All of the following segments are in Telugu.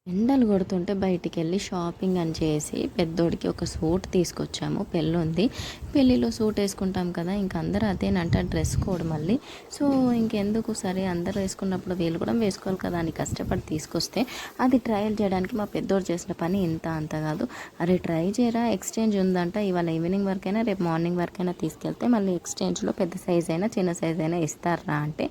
ఎండలు కొడుతుంటే బయటికెళ్ళి షాపింగ్ అని చేసి పెద్దోడికి ఒక సూట్ తీసుకొచ్చాము. పెళ్ళుంది. పెళ్ళిలో సూట్ వేసుకుంటాం కదా! ఇంక అందరూ అదేనంట డ్రెస్ కోడ్ మళ్ళీ. సో, ఇంకెందుకు సరే అందరూ వేసుకున్నప్పుడు వీళ్ళు కూడా వేసుకోవాలి కదా అని కష్టపడి తీసుకొస్తే అది ట్రయల్ చేయడానికి మా పెద్దోడు చేసిన పని ఇంత అంత కాదు. అరే ట్రై చేయరా ఎక్స్చేంజ్ ఉందంట, ఇవాళ ఈవినింగ్ వరకైనా రేపు మార్నింగ్ వరకైనా తీసుకెళ్తే మళ్ళీ ఎక్స్చేంజ్లో పెద్ద సైజ్ అయినా చిన్న సైజ్ అయినా ఇస్తారా అంటే,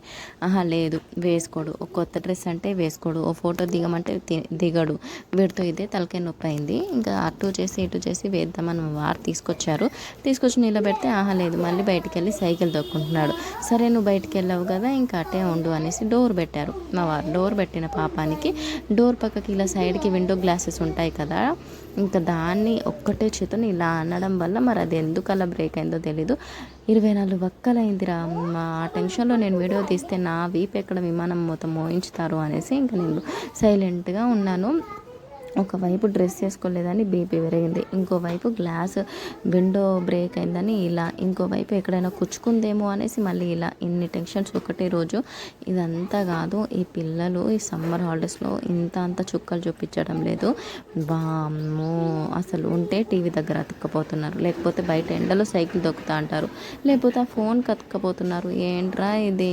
ఆహా లేదు వేసుకోడు. ఒక కొత్త డ్రెస్ అంటే వేసుకోడు. ఓ ఫోటో దిగమంటే దిగడు. వీడితో ఇదే తలకాయ నొప్పి అయింది. ఇంకా అటు చేసి ఇటు చేసి వేద్దామని మా వారు తీసుకొచ్చి నిలబెడితే ఆహా లేదు మళ్ళీ బయటికి వెళ్ళి సైకిల్ తొక్కుంటున్నాడు. సరే నువ్వు బయటికి వెళ్ళావు కదా ఇంకా అటే ఉండు అనేసి డోర్ పెట్టారు మా వారు. డోర్ పెట్టిన పాపానికి డోర్ పక్కకి ఇలా సైడ్కి విండో గ్లాసెస్ ఉంటాయి కదా, ఇంకా దాన్ని ఒక్కటే చేతుని ఇలా అనడం వల్ల మరి అది ఎందుకు అలా బ్రేక్ అయిందో తెలీదు. 24 వక్కలైందిరా. ఆ టెన్షన్లో నేను వీడియో తీస్తే నా వీపు ఎక్కడ విమానం మొత్తం మోయించుతారు అనేసి ఇంకా నేను సైలెంట్గా ఉన్నాను. ఒకవైపు డ్రెస్ వేసుకోలేదని బీపీ పెరిగింది, ఇంకోవైపు గ్లాస్ విండో బ్రేక్ అయిందని ఇలా, ఇంకోవైపు ఎక్కడైనా కుచ్చుకుందేమో అనేసి మళ్ళీ ఇలా. ఇన్ని టెన్షన్స్ ఒకటే రోజు. ఇదంతా కాదు, ఈ పిల్లలు ఈ సమ్మర్ హాలిడేస్లో ఇంత అంత చుక్కలు చూపించడం లేదు. వామ్మో, అసలు ఉంటే టీవీ దగ్గర అతుక్కపోతున్నారు, లేకపోతే బయట ఎండలో సైకిల్ దొక్కుతా అంటారు, లేకపోతే ఆ ఫోన్ కతుక్కపోతున్నారు. ఏంట్రా ఇది,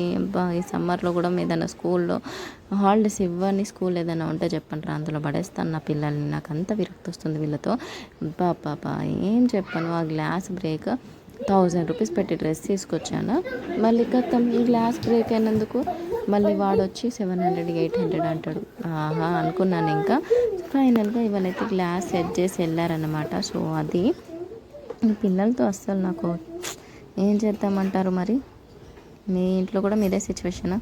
ఈ సమ్మర్లో కూడా ఏదైనా స్కూల్లో హాలిడేస్ ఇవ్వని స్కూల్ ఏదైనా ఉంటే చెప్పండి రా, అందులో పడేస్తాను నా పిల్లల్ని. నాకు అంత విరక్తి వస్తుంది వీళ్ళతో. పాపా ఏం చెప్పను. ఆ గ్లాస్ బ్రేక్ 1000 రూపీస్ పెట్టి డ్రెస్ తీసుకొచ్చాను. మళ్ళీ కథం ఈ గ్లాస్ బ్రేక్ అయినందుకు మళ్ళీ వాడొచ్చి 700 800 అంటాడు. ఆహా అనుకున్నాను. ఇంకా ఫైనల్గా ఇవాళైతే గ్లాస్ సెట్ చేసి వెళ్ళారనమాట. సో అది పిల్లలతో అస్సలు నాకు ఏం చేద్దామంటారు మరి. మీ ఇంట్లో కూడా మీదే సిచ్యువేషనా?